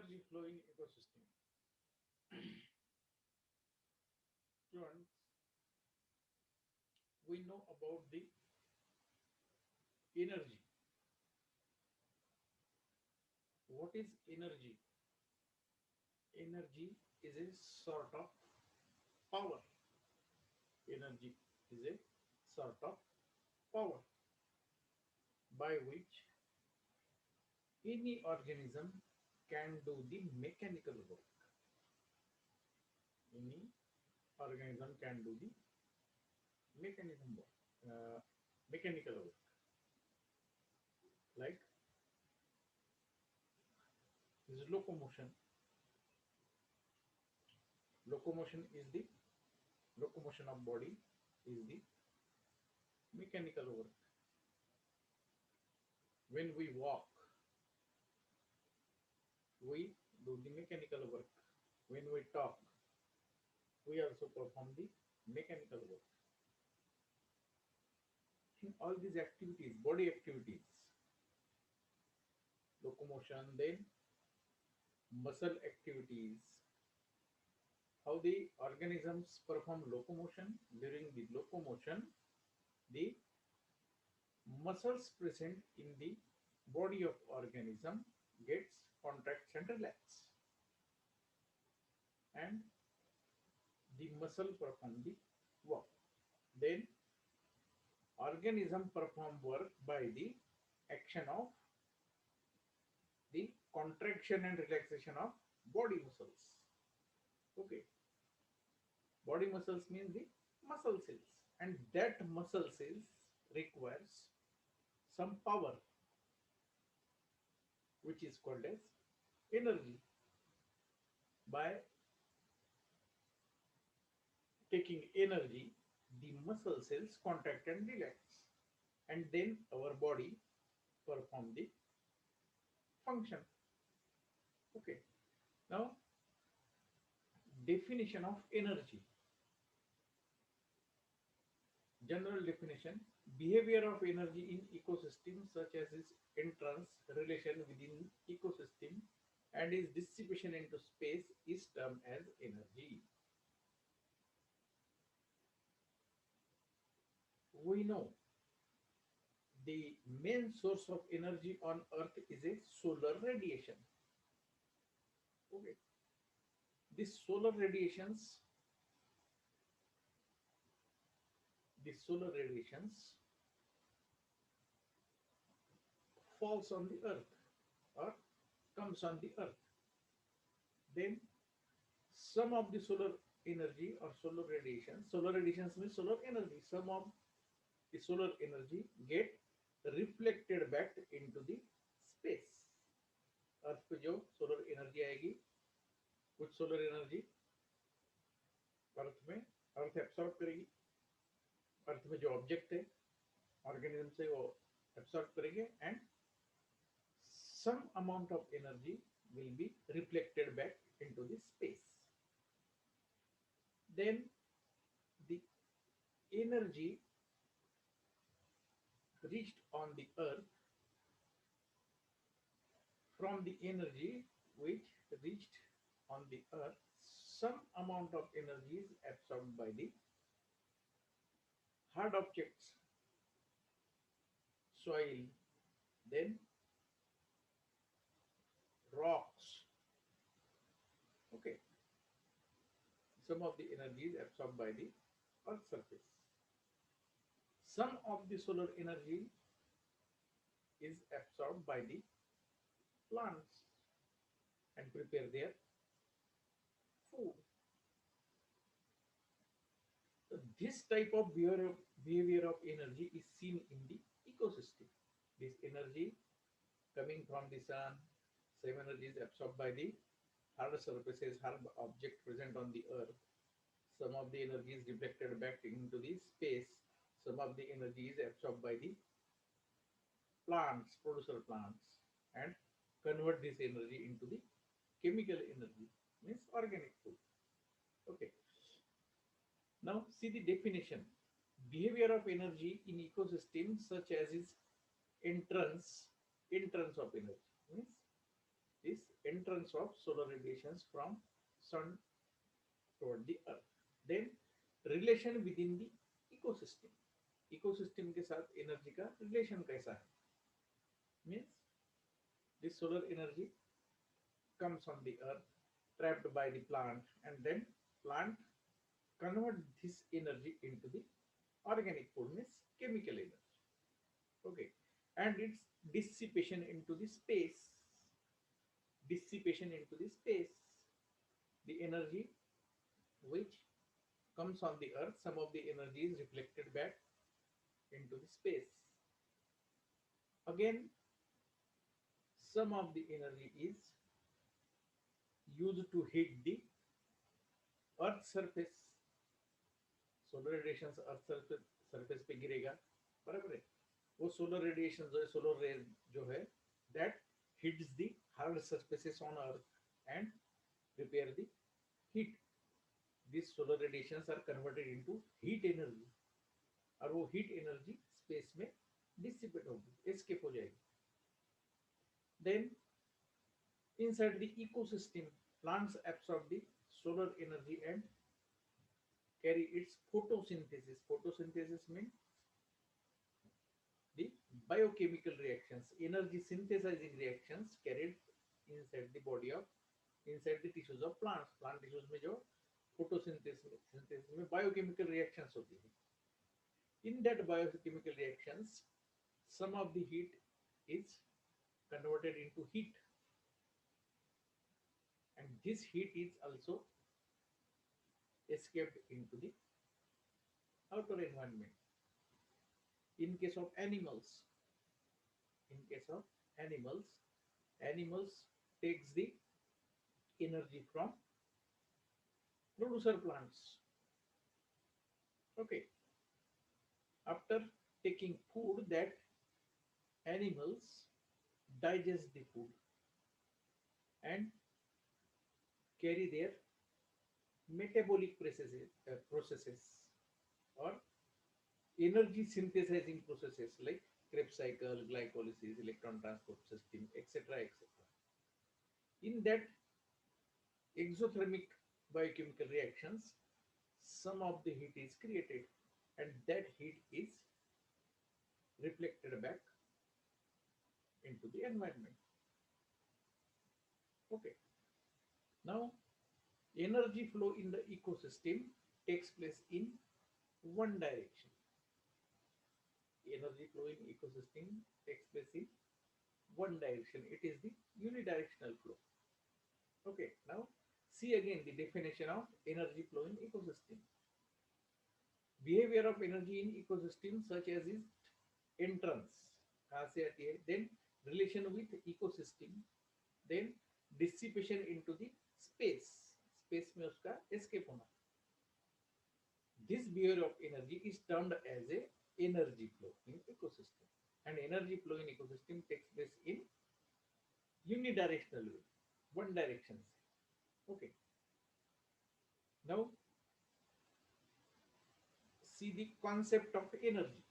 Energy flow in ecosystem. Students, we know about the energy. What is energy? Energy is a sort of power. Energy is a sort of power by which any organism can do the mechanical work. Any organism can do the mechanism work, mechanical work. Like this locomotion. Locomotion is the locomotion of body is the mechanical work. When we walk, we do the mechanical work. When we talk, we also perform the mechanical work. In all these activities, body activities, locomotion, then muscle activities, how the organisms perform locomotion. During the locomotion, the muscles present in the body of organism gets contracts and relax, and the muscle perform the work. Then organism perform work by the action of the contraction and relaxation of body muscles. Okay, body muscles means the muscle cells, and that muscle cells requires some power, which is called as energy. By taking energy, the muscle cells contract and relax, and then our body perform the function. Okay, now definition of energy. General definition: behavior of energy in ecosystems such as its entrance, relation within ecosystem, and its dissipation into space is termed as energy. We know the main source of energy on earth is a solar radiation. Okay, this solar radiations, the solar radiations falls on the earth or comes on the earth. Then some of the solar energy or solar radiations means solar energy, some of the solar energy get reflected back into the space. अर्थ पे जो solar energy आएगी, कुछ solar energy अर्थ में अर्थ absorb करेगी. अर्थ में जो object है organism से वो एब्सॉर्ब करेंगे, and some amount of energy will be reflected back into the space. Then the energy reached on the earth, from the energy which reached on the earth, some amount of energy is absorbed by the hard objects, soil, then rocks. Okay, some of the energy is absorbed by the earth surface. Some of the solar energy is absorbed by the plants and prepare their food. So this type of behavior of energy is seen in the ecosystem. This energy coming from the sun, same energy is absorbed by the hard surfaces, hard object present on the earth. Some of the energy is reflected back into the space. Some of the energy is absorbed by the plants, producer plants, and convert this energy into the chemical energy, means organic food. Okay. Now see the definition. Behavior of energy in ecosystems such as its entrance of energy, means this entrance patterns of solar radiations from sun toward the earth. Then relation within the ecosystem. Ecosystem के साथ energy का relation कैसा है? Means this solar energy comes on the earth, trapped by the plant, and then plant convert this energy into the organic food, means chemical energy. Okay, and its dissipation into the space. Dissipation into the space. The energy which comes on the earth, some of the energy is reflected back into the space. Again, some of the energy is used to heat the earth surface. Solar radiation earth surface पे गिरेगा, बराबर है? वो solar radiation जो है, solar rays जो है, that hits the hard surfaces on earth and prepare the heat. This solar radiations are converted into heat energy, और वो हीट एनर्जी स्पेस में डिसिपेट होगी, एस्केप हो जाएगी. Then inside the ecosystem, plants absorb the solar energy and carry its photosynthesis. Photosynthesis means the biochemical reactions, energy synthesizing reactions carried inside the body of, inside the tissues of plants. Plant tissues में जो photosynthesis में biochemical reactions होती है. In that biochemical reactions, some of the heat is converted into heat, and this heat is also escaped into the outer environment. In case of animals, animals takes the energy from producer plants. Okay, after taking food, that animals digest the food and carry their metabolic processes or energy synthesizing processes like Krebs cycle, glycolysis, electron transport system, etc., etc. In that exothermic biochemical reactions, some of the heat is created, and that heat is reflected back into the environment. Okay. Now, energy flow in the ecosystem takes place in one direction. Energy flow in ecosystem takes place in one direction. It is the unidirectional flow. Okay, now see again the definition of energy flow in ecosystem. Behavior of energy in ecosystem such as is entrance, कहाँ से आती है, then relation with ecosystem, then dissipation into the space, space में उसका escape होना. This behavior of energy is termed as a energy flow in ecosystem, and energy flow in ecosystem takes place in unidirectional way, one direction. Okay, now see the concept of energy.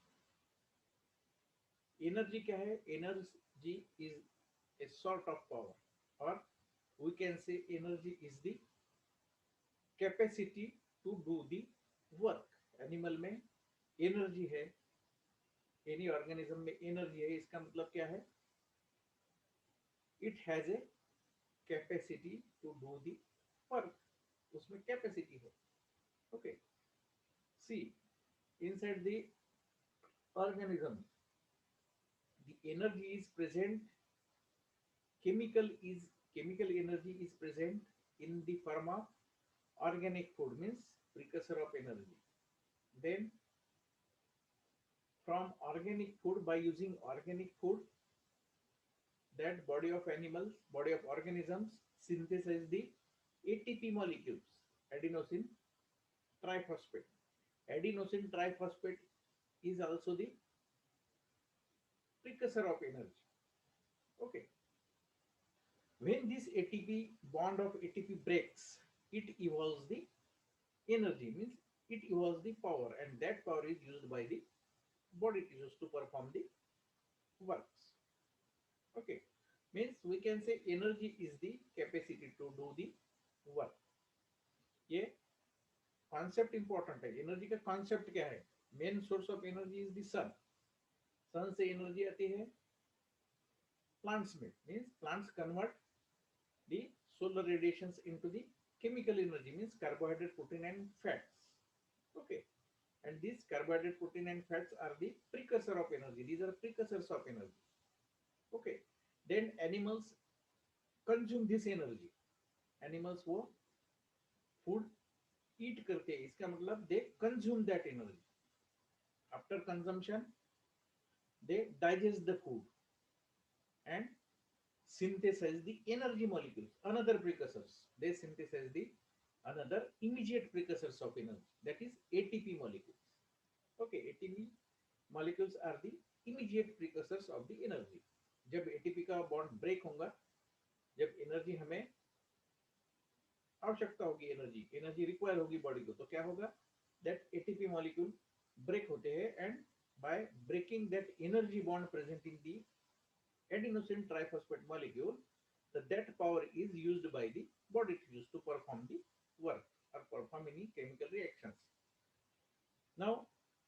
Energy क्या है? Energy is a sort of power, or we can say energy is the capacity to do the work. Animal में energy है, any organism में energy है, इसका मतलब क्या है? It has a capacity to do the work, उसमें capacity है. Okay, see inside the organism the energy is present, chemical energy is present in the form of organic food, means precursor of energy. Then from organic food, by using organic food, that body of animals, body of organisms synthesize the ATP molecules, adenosine triphosphate. Adenosine triphosphate is also the precursor of energy. Okay, when this ATP bond of ATP breaks, it evolves the energy, means it evolves the power, and that power is used by the body tissues to perform the works. Okay, Means we can say energy is the capacity to do the work. ये concept important है. Energy का concept क्या है? Main source of energy is the sun. Sun से energy आती है plants में. Means plants convert the solar radiations into the chemical energy, means carbohydrate, protein and fats. Okay, and these carbohydrate, protein and fats are the precursor of energy. These are precursors of energy. Okay, then animals consume this energy. Animals वो food eat करते हैं, इसका मतलब they consume that energy. After consumption they digest the food and synthesize the energy molecules, another precursors. They synthesize the another immediate precursors of energy, that is ATP molecules. Okay, ATP molecules are the immediate precursors of the energy. जब ATP का bond break होगा, जब energy हमें आवश्यकता होगी, energy require होगी body को, तो क्या होगा? दैट ATP मॉलिक्यूल ब्रेक होते हैं and by breaking that energy bond present in the adenosine triphosphate molecule, that power is used by the body tissues to perform the work or perform any chemical reactions. Now,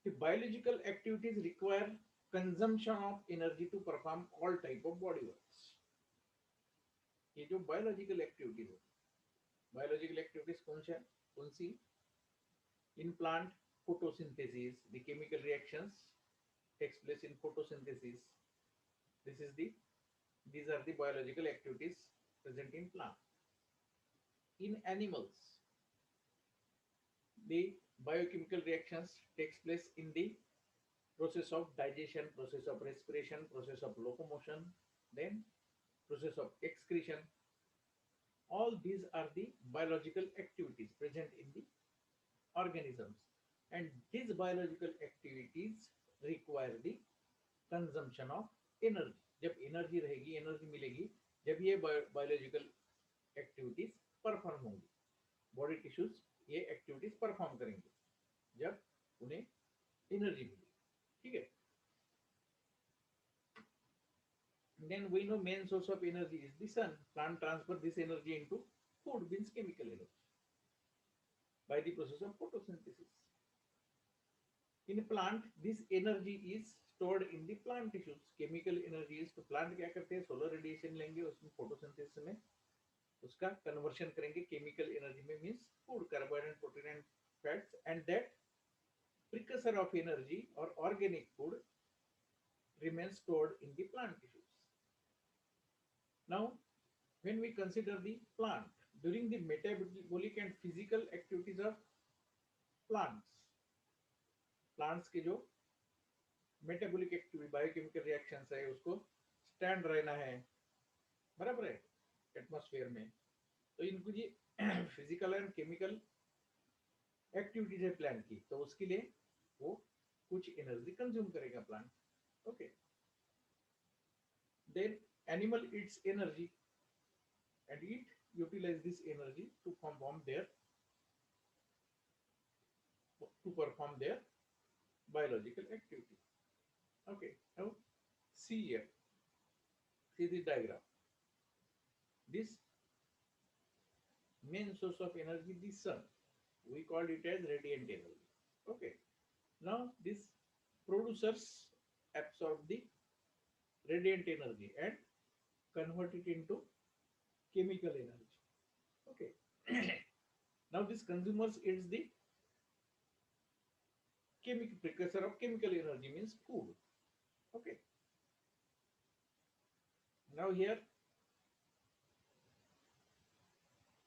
the biological activities require consumption of energy to perform all type of body works. ये जो biological activities है, biological activities कौन सी? In plant, photosynthesis, the chemical reactions takes place in photosynthesis. These are the biological activities present in plant. In animals, the biochemical reactions takes place in the process of digestion, process of respiration, process of locomotion, then process of excretion. All these are the biological activities present in the organisms, and these biological activities require the consumption of energy. जब energy रहेगी, energy मिलेगी, जब ये biological activities perform होंगी. Body tissues ये activities perform करेंगे जब उन्हें एनर्जी मिलेगी. ठीक है. Then we know main source of energy is the sun. Plant transfer this energy into food, means chemical energy, by the process of photosynthesis. In plant, this energy is stored in the plant tissues. Chemical energy is to plant क्या करते हैं? Solar radiation लेंगे, उसमें photosynthesis में उसका conversion करेंगे chemical energy में, means food, carbohydrate, protein and fats, and that precursor of energy or organic food remains stored in the plant tissues. Now, when we consider the plant, during the metabolic and physical activities of plants, plants के जो metabolic activity, biochemical reactions है, उसको stand रहना है, बराबर है, atmosphere में. तो इनको ये फिजिकल एंड केमिकल एक्टिविटीज है प्लांट की, तो उसके लिए वो कुछ एनर्जी कंज्यूम करेगा plant. Okay. Then animal eats energy and it utilise this energy to perform their biological activity. Okay, now see here, see the diagram. This main source of energy, the sun, we call it as radiant energy. Okay, now this producers absorb the radiant energy and convert it into chemical energy. Okay. Now this consumers eats the chemical precursor of chemical energy, means food. Okay. Now here,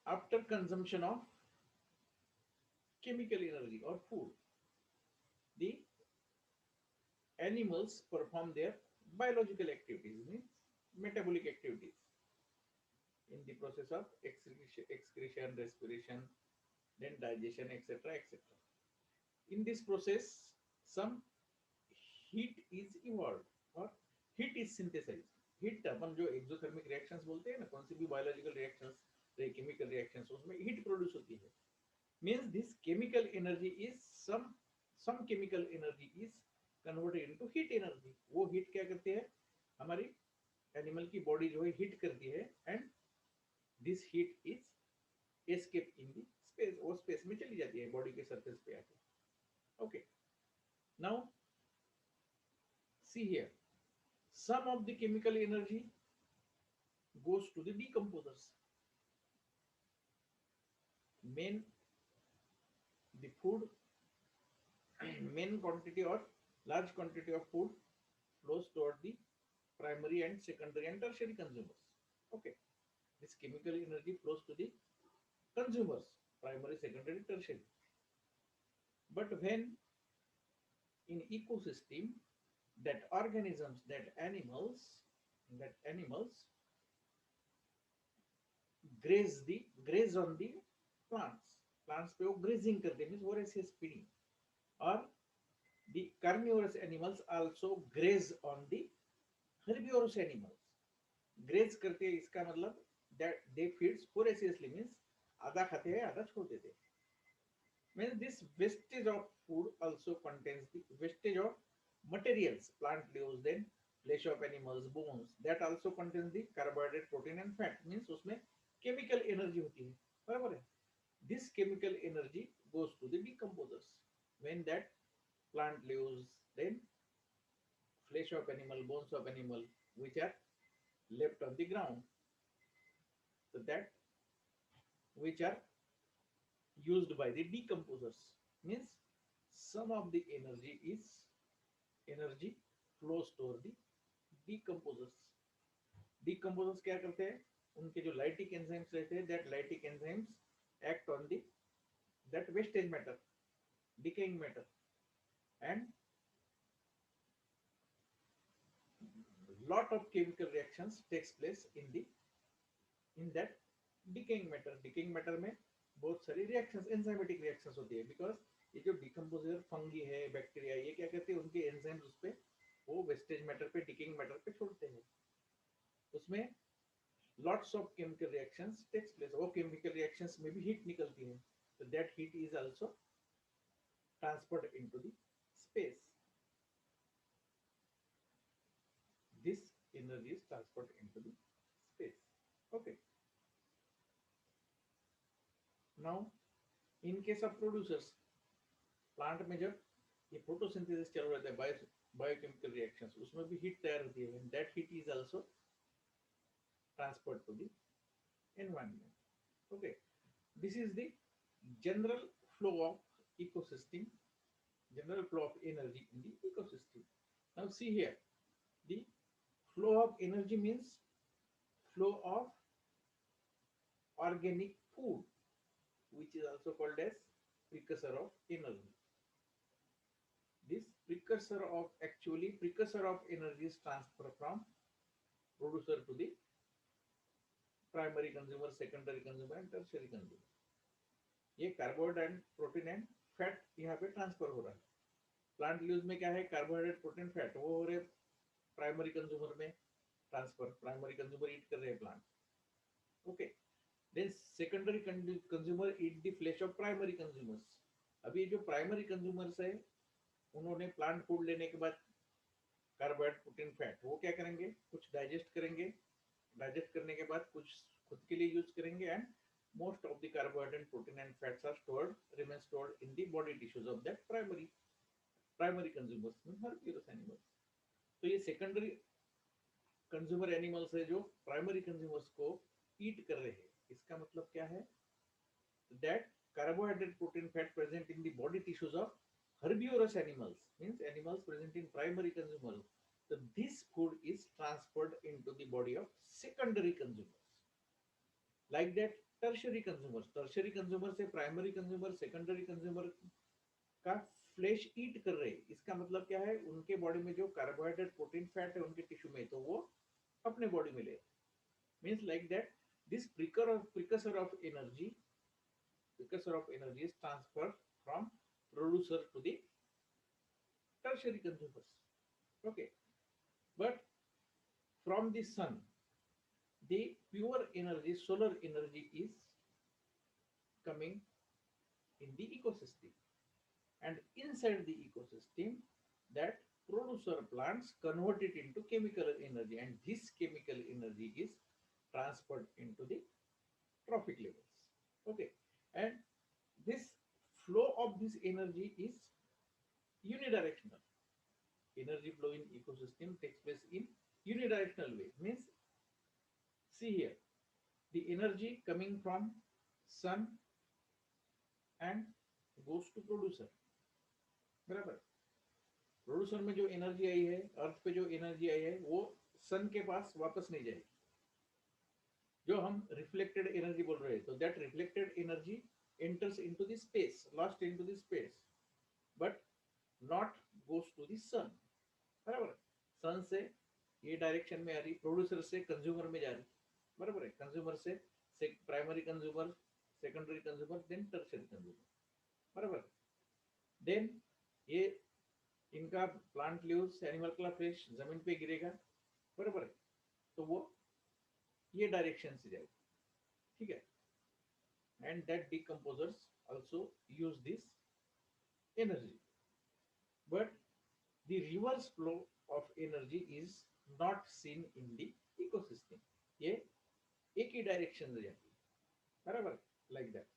after consumption of chemical energy or food, the animals perform their biological activities, means metabolic activities, in the process of excretion, respiration, then digestion, etc., etc. In this process, some heat is evolved or heat is synthesized. Heat अपन जो exothermic reactions बोलते हैं ना, कौन सी भी biological reactions, chemical reactions, उसमें heat produce होती है. Means this chemical energy is some chemical energy is converted into heat energy. वो हीट क्या करते हैं? हमारी एनिमल की बॉडी जो है हीट करती है, and this heat is escape in the space, वो स्पेस में चली जाती है बॉडी के सरफेस पे आके. Okay, now see here, some of the chemical energy goes to the decomposers. Main the food, main quantity or large quantity of food flows toward the primary and secondary and tertiary consumers. Okay, this chemical energy flows to the consumers, primary, secondary, tertiary. But when in ecosystem, that organisms, that animals graze on the plants, plants पे वो grazing करते हैं, means voracious feeding. Or the carnivorous animals also graze on the herbivorous animals. Graze करते हैं इसका मतलब that they feeds voraciously, means आधा खाते हैं आधा छोड़ देते हैं. Means this wastage of food also contains the wastage of materials, plant leaves, then flesh of animals, bones, that also contains the carbohydrate, protein and fat. Means उसमें chemical energy होती है, बराबर है. This chemical energy goes to the decomposers. When that plant leaves, then flesh of animal, bones of animal, which are left on the ground, so that which are used by the decomposers, means some of the energy flows toward the decomposers. Decomposers क्या करते हैं, उनके जो lytic enzymes रहते हैं, that lytic enzymes act on the that wastage matter, decaying matter, and lot of chemical reactions takes place in that decaying matter. Decaying matter में बहुत सारी reactions, enzymatic reactions होती है, because ये जो decomposer fungi है, बैक्टीरिया, ये क्या करते हैं, उनके enzymes उस पे वो wastage matter पे, decaying matter पे छोड़ते हैं. उसमें lots of chemical reactions takes place. वो chemical reactions में भी heat निकलती है, so that heat is also transferred into the space. This energy is transferred into the space. Okay, now in case of producers, plant में जब ये photosynthesis चल रहा है, बायोकेमिकल रिएक्शंस, उसमें भी हीट तैयार होती है, that heat is also transferred to the environment. Okay, this is the general flow of ecosystem, general flow of energy in the ecosystem. Now see here, the flow of energy means flow of organic food, which is also called as precursor of energy. This precursor of energy is transfer from producer to the primary consumer, secondary consumer and tertiary consumer. ये carbohydrate, protein and fat यहाँ पे transfer हो रहा है. Plant leaves में क्या है, carbohydrate, protein, fat, वो हो रहे प्राइमरी कंज्यूमर में ट्रांसफर, प्राइमरी कंज्यूमर ईट कर रहे हैं plant. Okay, then secondary consumer eat the flesh of primary consumers. अभी जो प्राइमरी कंज्यूमर्स है, उन्होंने प्लांट फूड लेने के बाद कार्बोहाइड्रेट, प्रोटीन, फैट, वो क्या करेंगे, कुछ डाइजेस्ट करेंगे, डाइजेस्ट करने के बाद कुछ खुद के लिए यूज करेंगे, and most of the carbohydrate, protein and fats are remain stored in the body tissues of that primary consumers, herbivorous animals. तो ये secondary consumer animals है जो primary consumers को eat कर रहे हैं. इसका मतलब क्या है, that carbohydrate, protein, fat present in the body tissues of herbivorous animals, means animals present in primary consumers. So this food is transferred into the body of secondary consumers. Like that tertiary consumer से primary consumer, secondary consumer का flash ईट कर रहे हैं. इसका मतलब क्या है, उनके बॉडी में जो कार्बोहाइड्रेट, प्रोटीन, फैट है उनके टिश्यू में, तो वो अपने बॉडी में ले. Means like that this precursor of energy is transferred from producer to the tertiary consumers. Okay, but from the sun, the pure energy, solar energy is coming in the ecosystem, and inside the ecosystem, that producer plants convert it into chemical energy, and this chemical energy is transferred into the trophic levels. Okay, and this flow of this energy is unidirectional. Energy flow in ecosystem takes place in unidirectional way. Means, see here, the energy coming from sun and goes to producer, बराबर. Producer में जो energy आई है, अर्थ पे जो energy आई है, वो सन के पास वापस नहीं जाएगी. जो हम रिफ्लेक्टेड एनर्जी बोल रहे हैं, तो that reflected energy enters into the space, lost into the space, but not goes to the sun. बराबर. सन से ये डायरेक्शन में आ रही, प्रोड्यूसर से कंज्यूमर में जा रही, बराबर है. कंज्यूमर से primary consumer, secondary consumer, then tertiary consumer, बराबर. देन ये इनका प्लांट लीव्स, एनिमल का फ्रेश जमीन पे गिरेगा, बराबर है. तो वो ये डायरेक्शन से जाएगा, ठीक है. And that decomposers also use this energy, but the reverse flow of energy is not seen in the ecosystem. ये एक ही डायरेक्शन से जाती है, बराबर, like that.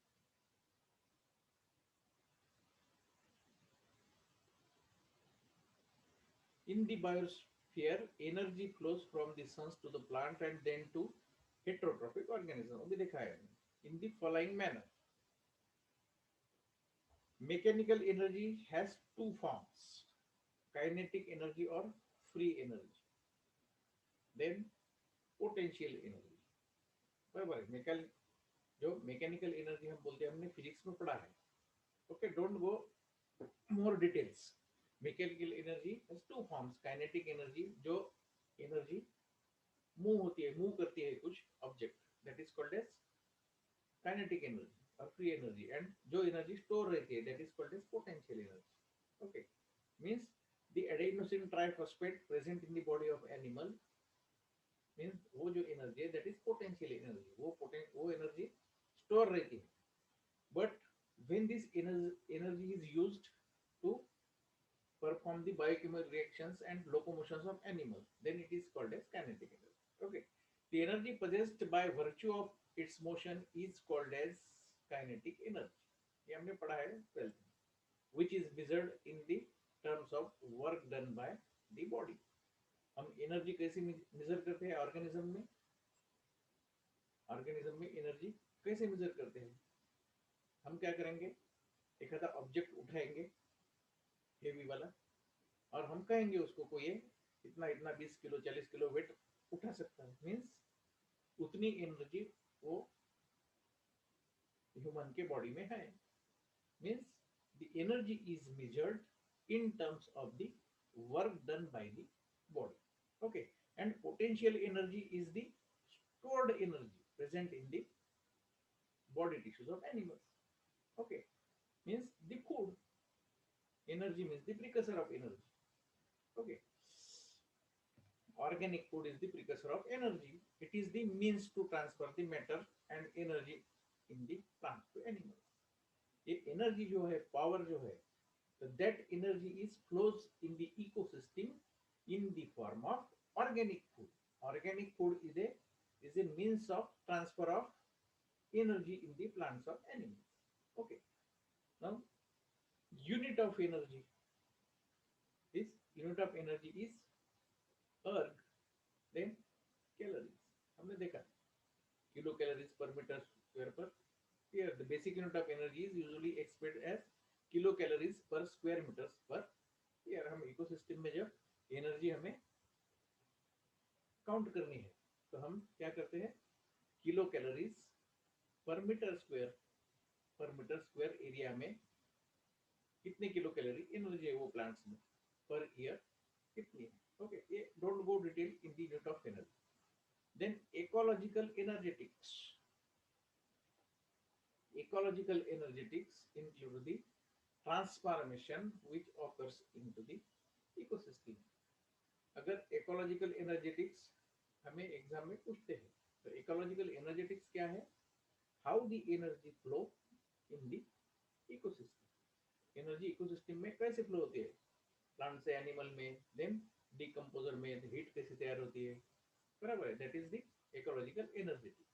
In the biosphere, energy flows from the suns to the plant and then to heterotrophic organism. अभी देखा है in the following manner. Mechanical energy has two forms: kinetic energy or free energy. Then potential energy. बराबर है. जो mechanical energy हम बोलते हैं, हमने फिजिक्स में पढ़ा है. Okay, don't go more details. Mechanical energy has two forms. Kinetic energy, जो एनर्जी मूव होती है, मूव करती है कुछ object, that is called as kinetic energy और फ्री एनर्जी. एंड जो एनर्जी स्टोर रहती है, that is called as potential energy. Okay, means the adenosine triphosphate present in the body of animal, means वो जो energy है, that is potential energy. वो energy store रहती है, but when this energy is used to perform the biochemical reactions and locomotions of animals, then it is called as kinetic energy. Okay, the energy possessed by virtue of its motion is called as kinetic energy. ये हमने पढ़ा है 12th में, which is measured in the terms of work done by the body. हम energy कैसे major करते हैं organism में? ऑर्गेनिज्म में एनर्जी कैसे मेजर करते हैं? हम क्या करेंगे, एक आधा ऑब्जेक्ट उठाएंगे हेवी वाला, और हम कहेंगे उसको कोई इतना इतना 20 किलो 40 किलो वेट उठा सकता है. मीन्स उतनी एनर्जी वो ह्यूमन के बॉडी में है. Means the energy is measured in terms of the work done by the body. Okay, and potential energy is the stored energy present in the body tissues of animals. Okay, means the food. Energy means the precursor of energy. Okay, organic food is the precursor of energy. It is the means to transfer the matter and energy in the plant to animals. ये energy जो है, power जो है, so that energy is flows in the ecosystem in the form of organic food. Organic food is a means of transfer of energy in the plants of animals. Okay, now unit of energy is erg, then calories. हमने देखा kilo calories per metre square per. Here the basic unit of energy is usually expressed as kilo calories per square metres per. Here हम ecosystem में जब energy हमें count करनी है, तो हम क्या करते हैं, kilo calories per metre square area में कितने किलो कैलोरी एनर्जी है वो प्लांट्स में पर ईयर कितनी है. ओके, ये don't go detail in the unit of energy. Then ecological energetics include the transformation which occurs into the ecosystem. अगर ecological energetics हमें एग्जाम में पूछते हैं, तो इकोलॉजिकल एनर्जेटिक्स क्या है? How the energy flow in the ecosystem. Energy ecosystem में कैसे फ्लो होती है? प्लांट से एनिमल में, देन डिकम्पोजर में हीट कैसे तैयार होती है, बराबर है, that is the ecological energetics.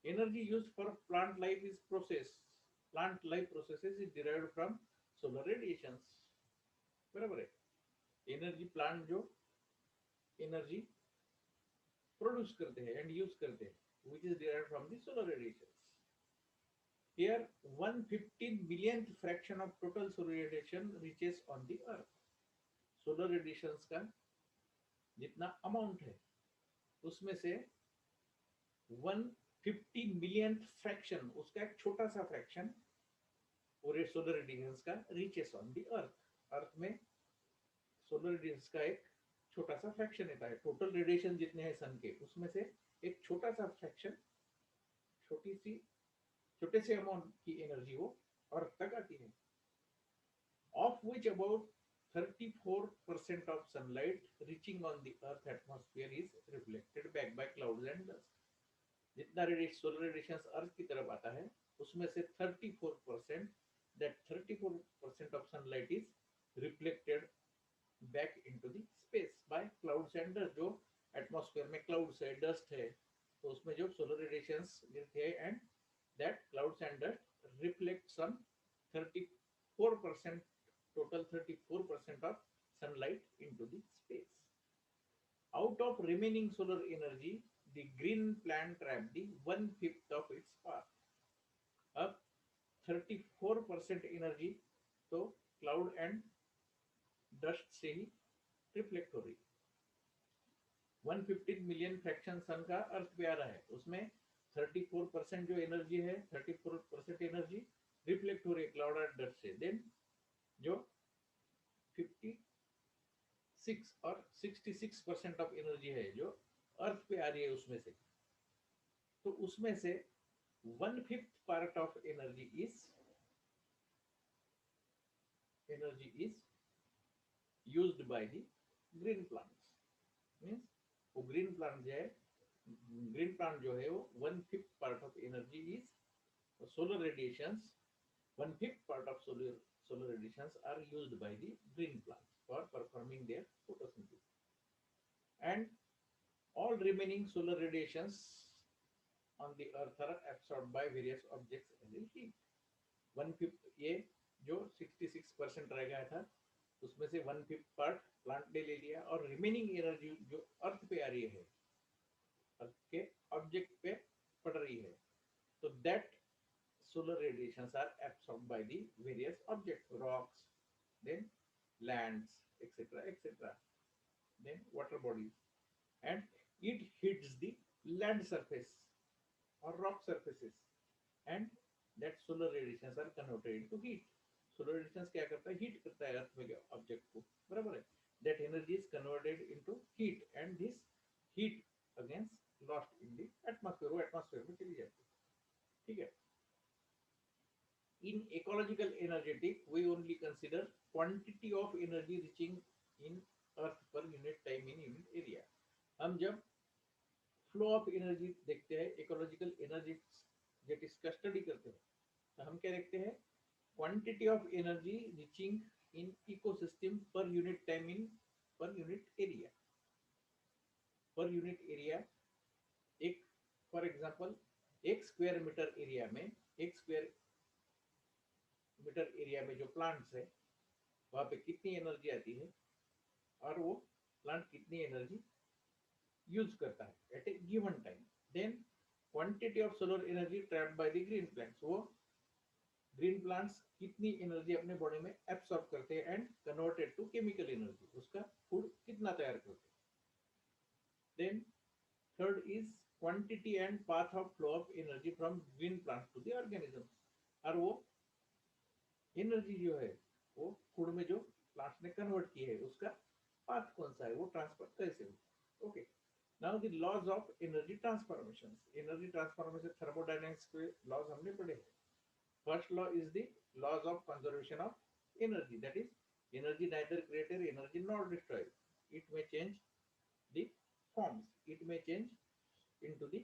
Energy used for plant life is process. Plant life processes is derived from solar radiations. बराबर है. एनर्जी प्लांट जो एनर्जी प्रोड्यूस करते हैं एंड यूज करते हैं which is derived from the solar radiations. Here 115 millionth fraction of total solar radiation reaches on the earth. Solar radiations का जितना amount है उसमें से 150 मिलियन फ्रैक्शन, उसका एक छोटा सा फ्रैक्शन और सोलर रेडिएशंस का रीचेस ऑन द अर्थ. अर्थ में सोलर रेडिएशंस का एक छोटा सा फ्रैक्शन रहता है. टोटल रेडिएशन जितने हैं सन के उसमें से एक छोटा सा फ्रैक्शन, छोटे से अमाउंट की एनर्जी वो अर्थ तक आती है. Of which about 34% of sunlight reaching on the earth atmosphere is reflected back by clouds and dust. जितना सोलर रेडिएशन अर्थ की तरफ आता है उसमें से 34%, that 34% of sunlight is reflected back into the space by clouds and dust. जो atmosphere में clouds है, डस्ट है, तो उसमें जो सोलर रेडिएशंस गिरते हैं and that clouds and dust reflect some 34%, total 34% of sunlight into the space. Out of remaining solar energy, the green plant trap the 1/5 of its path. अब 34% energy तो cloud and dust से ही reflect हो रही. 115 million fraction सन का अर्थ पे आ रहा है, उसमें 34% जो एनर्जी है, 34% एनर्जी रिफ्लेक्ट हो रही है क्लाउड एंड डस्ट से. देन जो 56 और 66% ऑफ एनर्जी है जो अर्थ पे आ रही है उसमें से, तो उसमें से 1/5 part of energy is used by the green plants. Means वो ग्रीन प्लांट जो है वो 1/5 part of energy is solar radiations. 1/5 part of solar radiations are used by the green plants for performing their photosynthesis, and all remaining solar radiations on the earth are absorbed by various objects as a heat. 1/5 ये जो 66% रह गया था उसमें से 1/5 part plant ने ले लिया और रिमेनिंग एनर्जी जो अर्थ पे आ रही है, अर्थ के ऑब्जेक्ट पे पड़ रही है, तो that solar radiations are absorbed by the various objects, rocks, then lands, etc., etc., then water bodies, and it hits the land surface or rock surfaces, and that solar radiations are converted into heat. Solar radiations क्या करता है, heat करता है अर्थ में के object को, बराबर है. that energy is converted into heat and this heat against lost in the atmosphere, वो एटमॉस्फेयर में चली जाती है. ठीक है. In ecological energetic, we only consider quantity of energy reaching in earth per unit time in unit area. हम जब flow of energy देखते हैं, इकोलॉजिकल एनर्जेटिक्स का स्टडी करते हैं, तो हम क्या देखते हैं, quantity of energy reaching in ecosystem per unit time in per unit area. Per unit area एक, फॉर एग्जांपल, एक स्क्वायर मीटर एरिया में, एक स्क्वायर मीटर एरिया में जो प्लांट्स है वहां पे कितनी एनर्जी आती है और वो प्लांट कितनी एनर्जी यूज करता है at a given time. Then quantity of solar energy trapped by the green plants, वो ग्रीन प्लांट्स कितनी एनर्जी अपने बॉडी में एब्सॉर्ब करते हैं and converted to chemical energy, उसका फूड कितना तैयार करते हैं. Then third is quantity and path of flow of energy from green plants to the organisms, और वो एनर्जी जो है वो फूड में जो प्लांट्स ने कन्वर्ट की है उसका पाथ कौन सा है, वो ट्रांसफर कैसे हो. Okay. Now the laws of energy transformation. Energy transformation thermodynamics के लॉज हमने पढ़े हैं. First law is the laws of conservation of energy, that is energy neither created, energy not destroyed. It may change the forms, it may change into the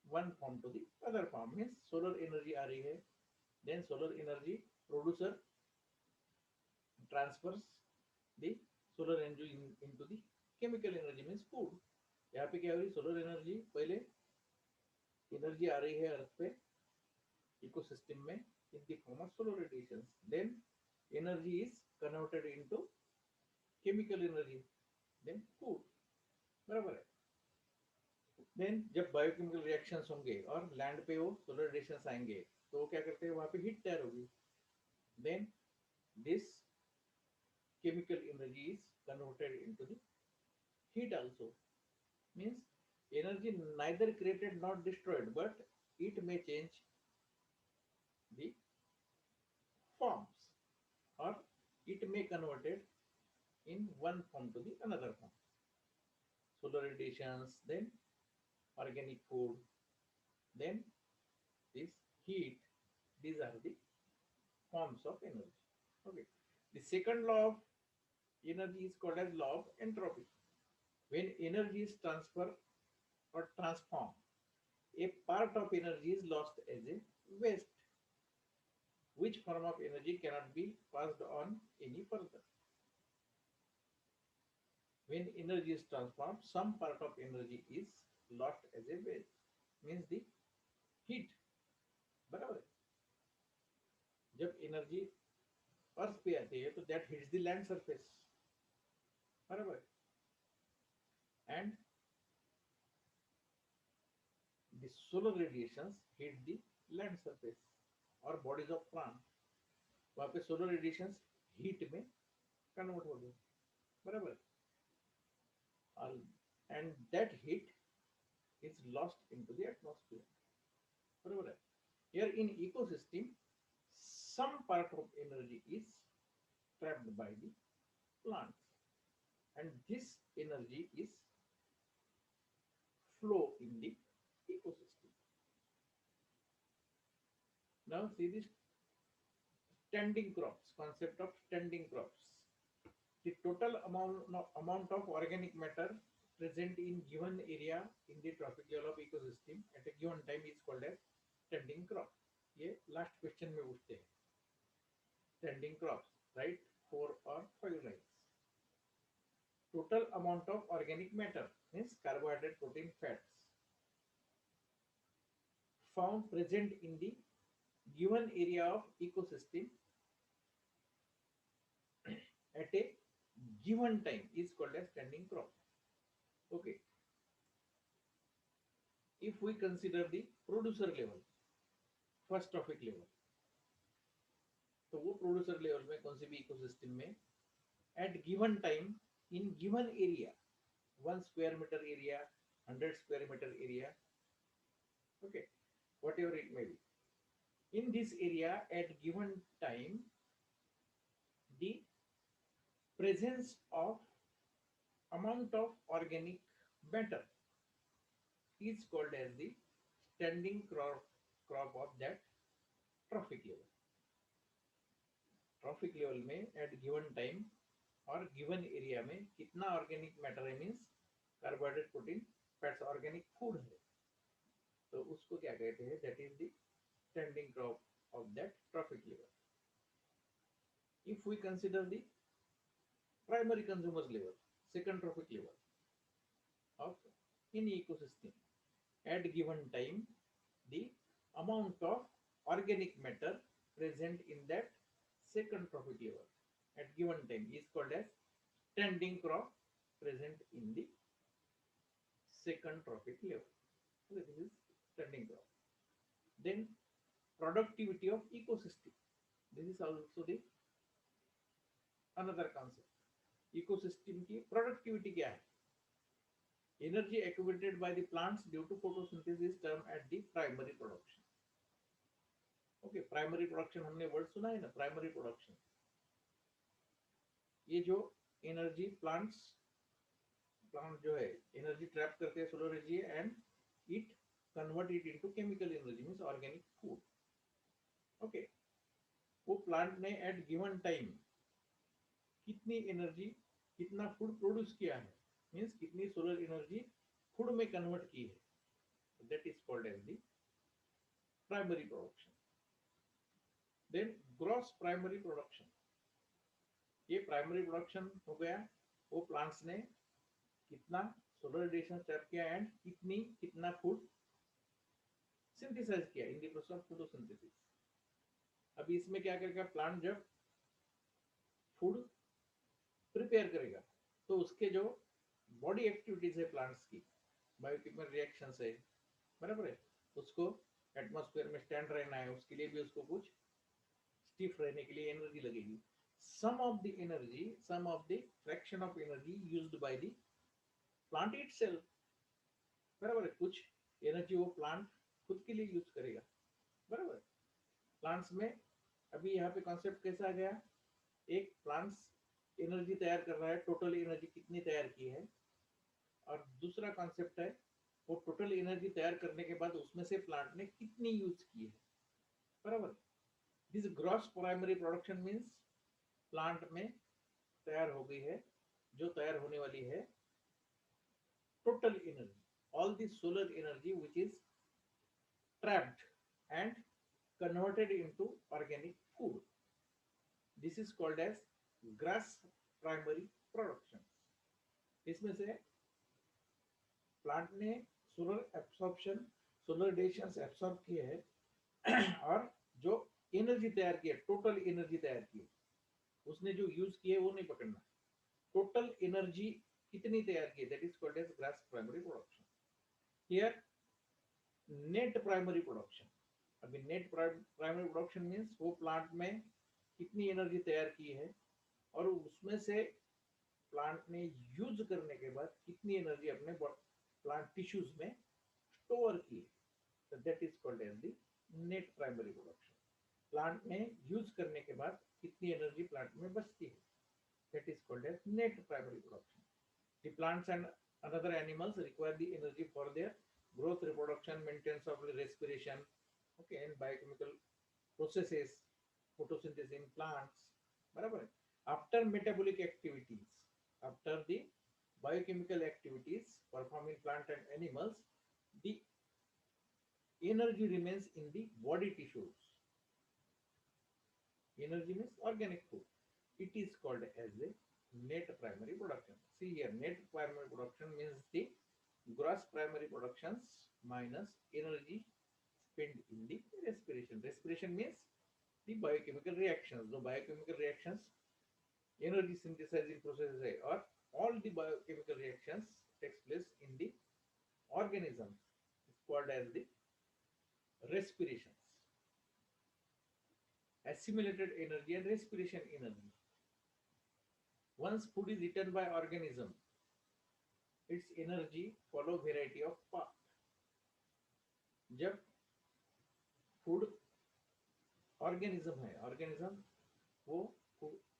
one form to the other form. Means solar energy आ रही है, then solar energy producer transfers the solar energy into the chemical energy means food. यहाँ पे क्या हो रही solar energy पहले energy आ रही है अर्थ पे इकोसिस्टम में in the form of solar radiations. Then energy is converted into chemical energy. Then food. बराबर है. Then जब बायोकेमिकल रिएक्शंस होंगे और लैंड पे वो सोलर रेडिएशंस आएंगे तो वो क्या करते हैं वहां पे हीट तैयार होगी. Then this chemical energy is converted into the heat also. Means energy neither created nor destroyed, but it may change the forms or it may converted in one form to the another form. Solar radiations, then organic food, then this heat. These are the forms of energy. Okay. The second law of energy is called as law of entropy. When energy is transferred or transformed, a part of energy is lost as a waste, which form of energy cannot be passed on any further. When energy is transformed, some part of energy is lost as a waste, means the heat. बराबर है. जब energy अर्थ पे आती है तो that hits the land surface. बराबर है. And the solar radiations hit the land surface और बॉडीज ऑफ प्लांट. वहां पे सोलर रेडिएशंस हीट में कन्वर्ट हो गए. बराबर. And that heat is lost into the atmosphere. बराबर है. Here in ecosystem, some part of energy is trapped by the plants, and this energy is flow in the ecosystem. Now see this standing crops, concept of standing crops. The total amount of organic matter present in given area in the trophic level of ecosystem at a given time is called as standing crop. ये last question में पूछते हैं. Standing crops, right? 4 or 5 lines. Total amount of organic matter means carbohydrate, protein, fats found present in the given area of ecosystem at a given time is called as standing crop. Okay. If we consider the producer level, first trophic level, तो वो producer level में कौन सी भी ecosystem में at given time in given area 1 square meter area, 100 square meter area, okay, whatever it may be, in this area at given time the presence of amount of organic matter is called as the standing crop of that trophic level. Trophic level में at given time और given area में कितना organic matter है means carbohydrate, protein, fats, organic food है, तो उसको क्या कहते हैं? That is the standing crop of that trophic level. If we consider the primary consumers level, second trophic level of in ecosystem at given time the amount of organic matter present in that second trophic level at given time is called as standing crop present in the second trophic level. So this is standing crop. Then productivity of ecosystem. This is also the another concept. Ecosystem की productivity क्या है? Energy accumulated by the plants due to photosynthesis is termed at the primary production. Okay, primary production हमने word सुना है ना, primary production. ये जो energy plant जो है एनर्जी ट्रैप करते हैं solar energy and it convert it into chemical energy means organic food. Okay, वो प्लांट ने एट गिवन टाइम कितनी एनर्जी, कितना फूड प्रोड्यूस किया है मींस कितनी सोलर एनर्जी फूड में कन्वर्ट की है, that is called as the primary production. Then gross primary production. ये प्राइमरी प्रोडक्शन हो गया। वो प्लांट्स ने कितना सोलर रेडिएशन ट्रैप किया एंड कितना फूड सिंथेसाइज किया in the process of photosynthesis. अभी इसमें क्या करेगा प्लांट, जब फूड प्रिपेयर करेगा तो उसके जो बॉडी एक्टिविटीज है प्लांट्स की, बायोकेमिकल रिएक्शंस है, बराबर है, उसको एटमॉस्फेयर में स्टैंड रहना है, उसके लिए भी उसको कुछ स्टिफ रहने के लिए एनर्जी लगेगी। Some of the fraction of energy used by the plant itself, बराबर है, कुछ एनर्जी वो प्लांट खुद के लिए यूज करेगा, बराबर है। प्लांट्स में अभी यहाँ पे कॉन्सेप्ट कैसा आ गया, एक प्लांट्स एनर्जी तैयार कर रहा है, टोटल एनर्जी कितनी तैयार की है, और दूसरा कॉन्सेप्ट है वो टोटल एनर्जी तैयार करने के बाद उसमें से प्लांट ने कितनी यूज की है, बराबर। This gross primary production means plant में तैयार हो गई है, जो तैयार होने वाली है total energy, all the solar energy which is trapped and converted into organic food. This is called as gross primary production. इसमें से प्लांट ने सोलर रेडिएशन एब्सॉर्ब किए हैं और जो एनर्जी तैयार की है, टोटल एनर्जी तैयार की है, उसने जो यूज की है वो नहीं पकड़ना, टोटल एनर्जी कितनी तैयार की है, that is called as gross primary production. Here net primary production, अभी नेट प्राइमरी प्रोडक्शन मीन्स वो प्लांट में कितनी एनर्जी तैयार की है और उसमें से प्लांट ने यूज करने के बाद कितनी एनर्जी अपने प्लांट टिश्यूज में स्टोर की है, तो that is called as the net primary production. Plant ने यूज करने के बाद कितनी एनर्जी प्लांट में बचती है, that is called as net primary production. The plants and other animals require the energy for their growth, reproduction, maintenance of respiration, okay, and biochemical processes, photosynthesis in plants, बराबर है। After metabolic activities, after the biochemical activities performed in plant and animals, the energy remains in the body tissues. Energy means organic food. It is called as a net primary production. See here, net primary production means the gross primary productions minus energy spent in the respiration. Respiration means the biochemical reactions. The biochemical reactions, energy synthesizing processes है, or all the biochemical reactions takes place in the organism. It's called as the respirations. Assimilated energy and respiration energy. Once food is eaten by organism, its energy follow variety of path. जब food organism है, organism वो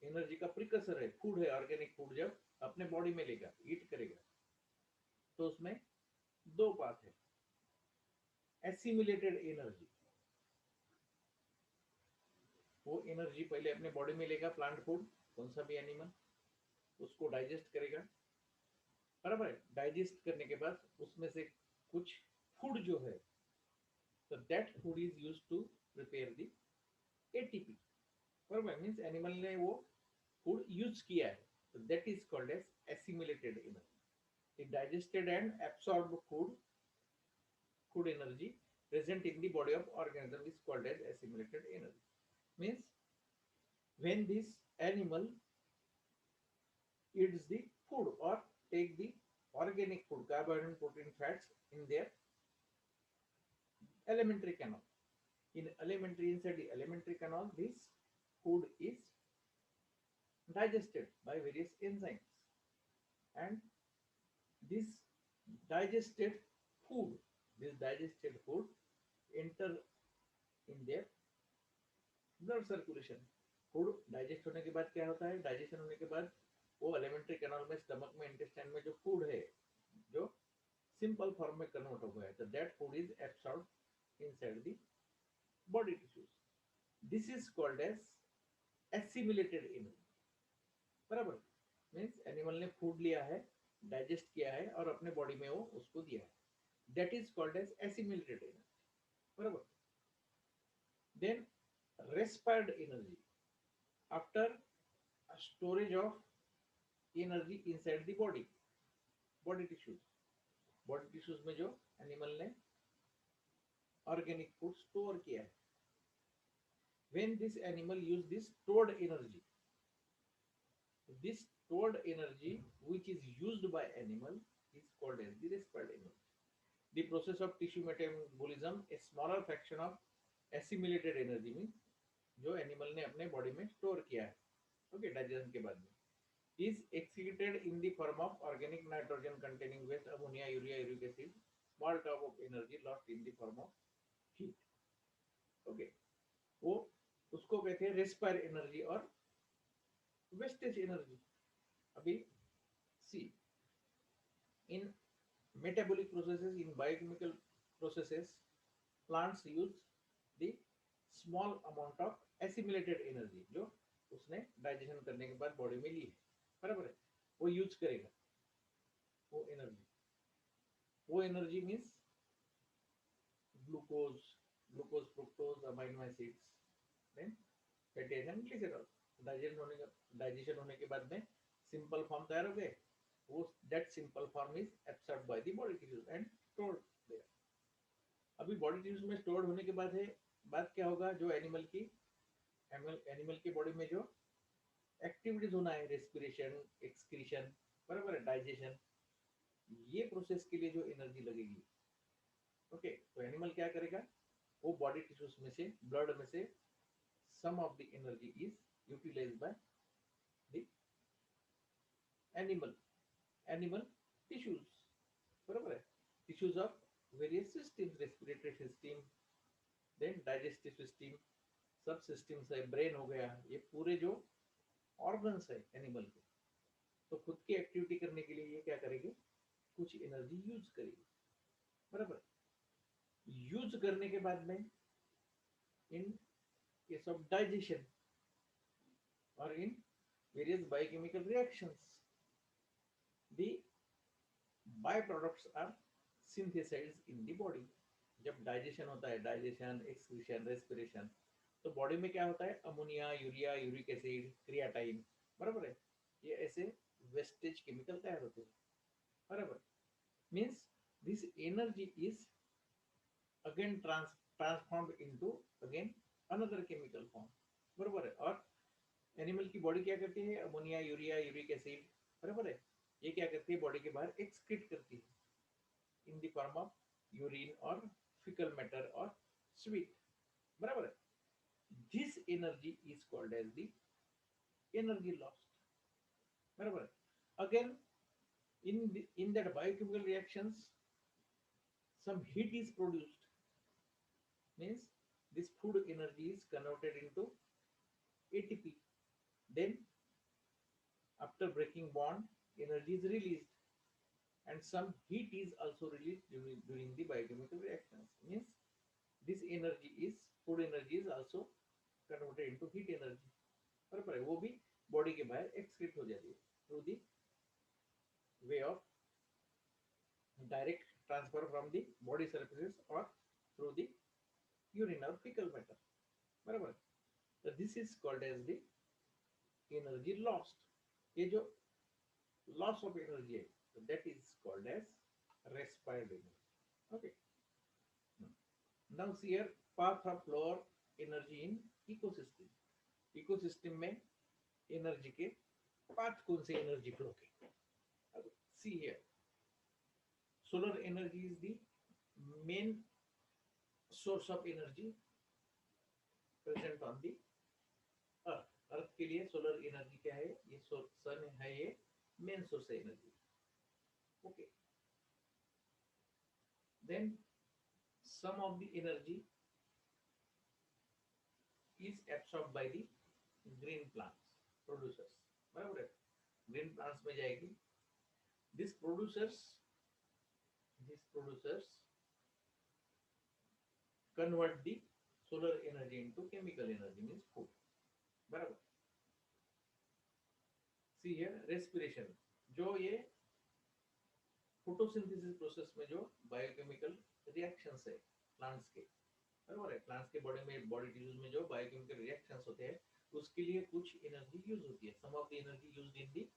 energy का precursor है, food है, organic food जब अपने body में लेगा, ईट करेगा, तो उसमें दो पाथ है। एसिमिलेटेड एनर्जी, वो एनर्जी पहले अपने बॉडी में लेगा, प्लांट फूड कौन सा भी एनिमल, उसको डाइजेस्ट करेगा, बराबर है। डाइजेस्ट करने के बाद उसमें से कुछ फूड जो है, तो that food is used to prepare the ATP, बराबर, मींस एनिमल ने वो फूड यूज किया है, तो that is called as assimilated energy. The digested and absorbed food energy present in the body of organism is called as assimilated energy. Means when this animal eats the food or take the organic food, carbohydrate, protein, fats in their alimentary canal. Inside the alimentary canal, this food is digested by various enzymes, and this digested food, enter in their blood circulation. Food digest होने के बाद क्या होता है, digestion होने के बाद वो एलिमेंट्री कैनाल में, स्टमक में, इंटेस्टाइन में जो फूड है, जो सिंपल फॉर्म में कन्वर्ट हो गया है, तो that food is absorbed inside the body tissues. This is called as assimilated energy, बराबर, मींस एनिमल ने फूड लिया है, डाइजेस्ट किया है और अपने बॉडी में वो उसको दिया है, that is called as assimilated energy, बराबर। Then respired energy, after storage of energy inside the body, body tissues. Body tissues में जो एनिमल ने ऑर्गेनिक फूड स्टोर किया है, when this animal use this stored energy, this stored energy which is used by animal is called as the respired energy. The process of tissue metabolism, a smaller fraction of assimilated energy means जो animal ने अपने body में store किया है, okay, digestion के बाद में, is excreted in the form of organic nitrogen containing waste, ammonia, urea, uric acid, small drop of energy lost in the form of heat, okay. वो उसको कहते हैं रेस्पायर एनर्जी और वेस्टेज एनर्जी। अभी see, in metabolic processes, in biochemical processes, plants use the small amount of assimilated energy, जो उसने digestion करने के बाद बॉडी में ली है, बराबर है, वो यूज करेगा वो एनर्जी। वो energy means glucose, glucose, fructose, amino acids, then fatty acid, glycerol. Digestion होने के बाद में सिंपल फॉर्म तैयार हो गए, वो that simple form is absorbed by the body tissues and stored there. अभी बॉडी टिश्यूज में स्टोर्ड होने के बाद है, बाद क्या होगा, जो एनिमल की बॉडी में जो एक्टिविटीज होना है, रेस्पिरेशन, एक्सक्रीशन, बराबर है, डाइजेशन, ये प्रोसेस के लिए जो एनर्जी लगेगी, ओके, तो एनिमल क्या करेगा, वो बॉडी टिश्यूज में से, ब्लड में से some of the energy is utilized by the animal tissues, बराबर है, tissues of various systems, respiratory system, then digestive system, सब सिस्टम्स है, ब्रेन हो गया, ये पूरे जो ऑर्गन्स है एनिमल के, तो खुद की एक्टिविटी करने के लिए ये क्या करेंगे, कुछ एनर्जी यूज करेगी, बराबर। यूज करने के बाद में इन केस ऑफ डाइजेशन और in various biochemical reactions, the by products are synthesised in the body. जब डाइजेशन होता है, डाइजेशन, एक्सक्रीशन, रेस्पिरेशन, तो बॉडी में क्या होता है, ammonia, urea, uric acid, creatine, बराबर है, ये ऐसे वेस्टेज केमिकल तैयार होते हैं, बराबर। Means this energy is again transformed into again another chemical form, बराबर है। और एनिमल की बॉडी क्या करती है, अमोनिया, यूरिया, यूरिक एसिड, बराबर है, ये क्या करती है, बॉडी के बाहर एक्सक्रीट करती है in the form of urine और फीकल मैटर और स्वीट, बराबर है। This energy is called as the energy lost, बराबर है। Again in that biochemical reactions some heat is produced, means this food energy is converted into ATP, then after breaking bond energy is released and some heat is also released during the biochemical reactions, means this energy is, food energy is also converted into heat energy, बराबर है, वो भी body के बाहर excrete हो जाती है through the way of direct transfer from the body surfaces or through the urine or fecal matter, बराबर। तो this is called as the energy lost, ये जो loss of energy है, so that is called as respired energy, okay। Now see here path of flow energy in ecosystem, ecosystem में energy के path कौन से energy flow के, see here solar energy is the main source of energy present on the earth, अर्थ के लिए solar energy क्या है, ये सन है, ये मेन सोर्स है energy, okay. Then some of the energy is absorbed by the green plants producers, बराबर है, ग्रीन प्लांट्स में जाएगी, these producers convert the solar energy into chemical energy, means food, बराबर। see here respiration, जो ये photosynthesis process में जो biochemical reactions है प्लांट्स के, बराबर है, प्लांट्स के बॉडी में, बॉडी टिश्यूज में जो बायोकेमिकल रिएक्शंस होते हैं, उसके लिए कुछ एनर्जी यूज होती है. Some of the energy used in the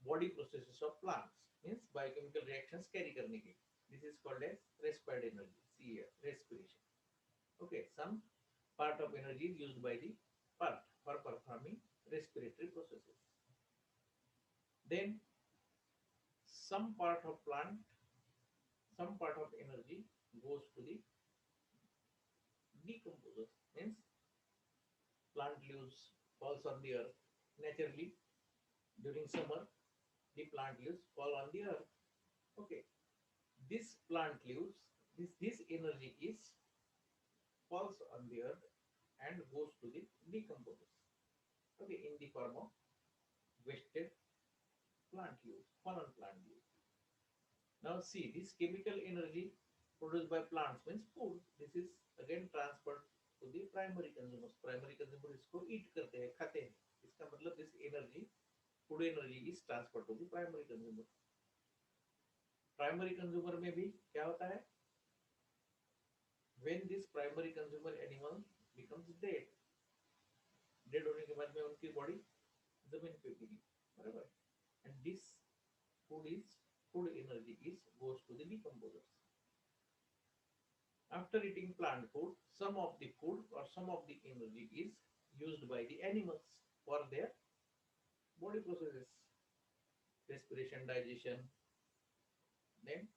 body processes of plants means biochemical reactions carry करने के. This is called as respired energy. See here respiration. Okay, some part of energy is used by the part for performing respiratory processes. Then some part of plant, some part of energy goes to the decomposers. Means plant leaves falls on the earth naturally during summer. The plant leaves fall on the earth. Okay, this plant leaves. This energy is falls on the earth and goes to the decomposers. Okay, in the form of wasted plant use, fallen plant use. Now see, this chemical energy produced by plants means food. This is again transferred to the primary consumers. Primary consumer इसको eat करते हैं, खाते हैं. इसका मतलब this energy, food energy is transferred to the primary consumer. Primary consumer में भी क्या होता है? When this primary consumer animal becomes dead, dead होने के बाद में उनकी body जमीन पे गिरी, बराबर? And this food energy is goes to the decomposers. After eating plant food, some of the food or some of the energy is used by the animals for their body processes, respiration, digestion. Then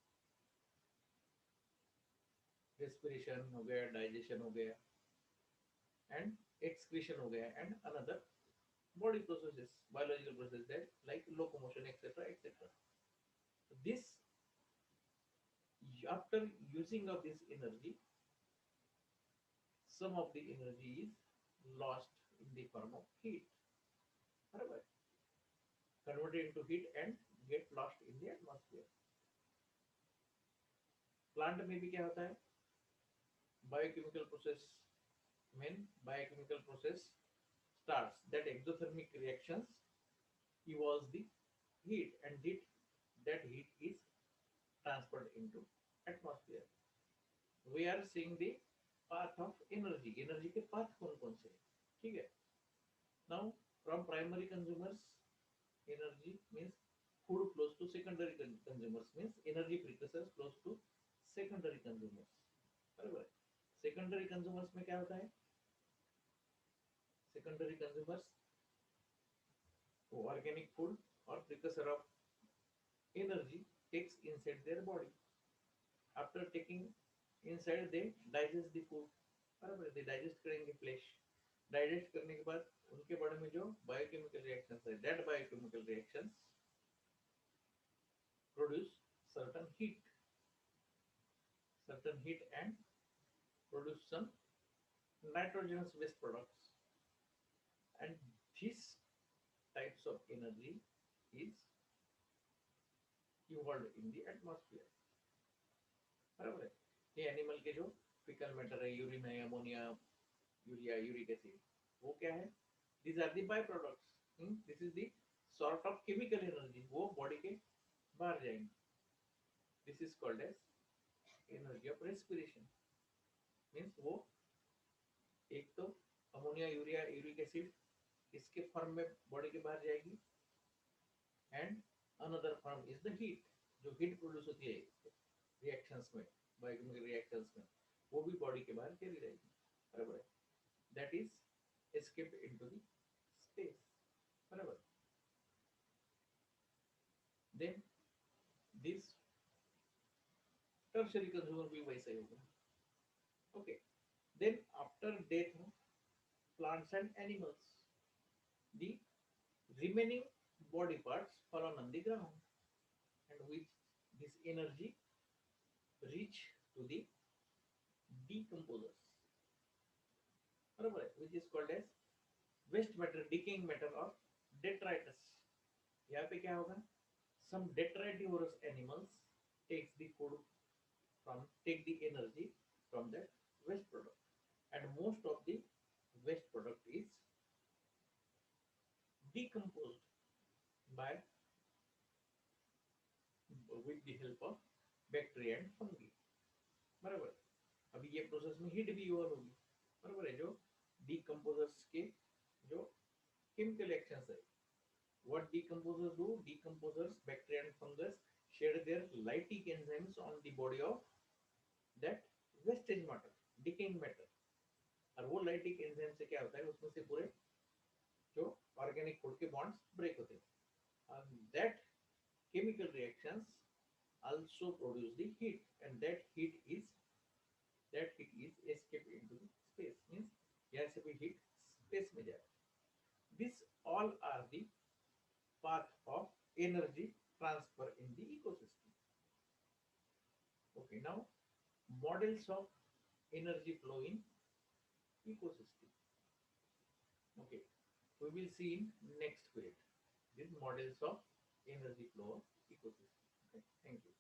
respiration हो गया, digestion हो गया, and excretion हो गया, and another body processes, biological processes that like locomotion, etc., etc. This after using of this energy, some of the energy is lost in the form of heat, बराबर, converted into heat and get lost in the atmosphere. Plant में भी क्या होता है? Biochemical process. When biochemical process starts, that exothermic reactions evolves the heat and that heat is transferred into atmosphere. We are seeing the path of energy. Energy के path कौन कौन से हैं? ठीक है. Now from primary consumers, energy means food flows to secondary consumers means energy precursors flows to secondary consumers. बराबर. Secondary consumers में क्या होता है? Secondary consumers organic food or precursor of energy takes inside their body. After taking inside, they digest the food. बराबर. They digest करेंगे flesh. Digest करने के बाद उनके बॉडी में जो बायोकेमिकल रिएक्शंस है, that biochemical reactions produce certain heat and produce some nitrogenous waste products, and these types of energy is evolved in the atmosphere. बराबर है. ये एनिमल के जो फिकल मैटर है, यूरिन है, अमोनिया, यूरिया, यूरिक एसिड, वो क्या है? These are the byproducts. This is the sort of chemical energy. वो बॉडी के बाहर जाएंगे. This is called as energy of respiration. Means वो एक तो अमोनिया, यूरिया, यूरिक एसिड इसके फॉर्म में बॉडी के बाहर जाएगी, and another form is the heat. जो हीट प्रोड्यूस होती है रिएक्शंस में, बायोकेमिकल रिएक्शंस में, वो भी बॉडी के बाहर चली जाएगी. बराबर है. That is escaped into the space. बराबर. Then this tertiary consumer भी वैसा ही होगा. Okay. Then after death of plants and animals, the remaining body parts fall on the ground, and with this energy reach to the decomposers. बराबर है. Which is called as waste matter, decaying matter or detritus. यहाँ पे क्या होगा? Some detritivorous animals take the energy from that waste product, and most of the waste product is decomposed by with the help of bacteria and fungi. बराबर. अभी ये process में heat भी evolve होगी. बराबर है. जो decomposers के जो chemical actions है. What decomposers do? Decomposers, bacteria and fungus shed their lytic enzymes on the body of that wastage matter, decaying matter. और वो लाइटिक एंजाइम से क्या होता है, उसमें से पूरे जो ऑर्गेनिक फूड के बॉन्ड्स ब्रेक होते हैं. And that chemical reactions also produce the heat, and that heat is escape into the space, means यहाँ से कोई heat space में जाए. This all are the path of energy transfer in the ecosystem. Okay, now models of energy flow in ecosystem. Okay, we will see in next period these models of energy flow of ecosystem. Okay, thank you.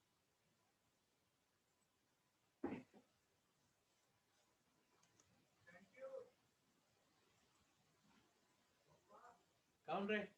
कौन रहे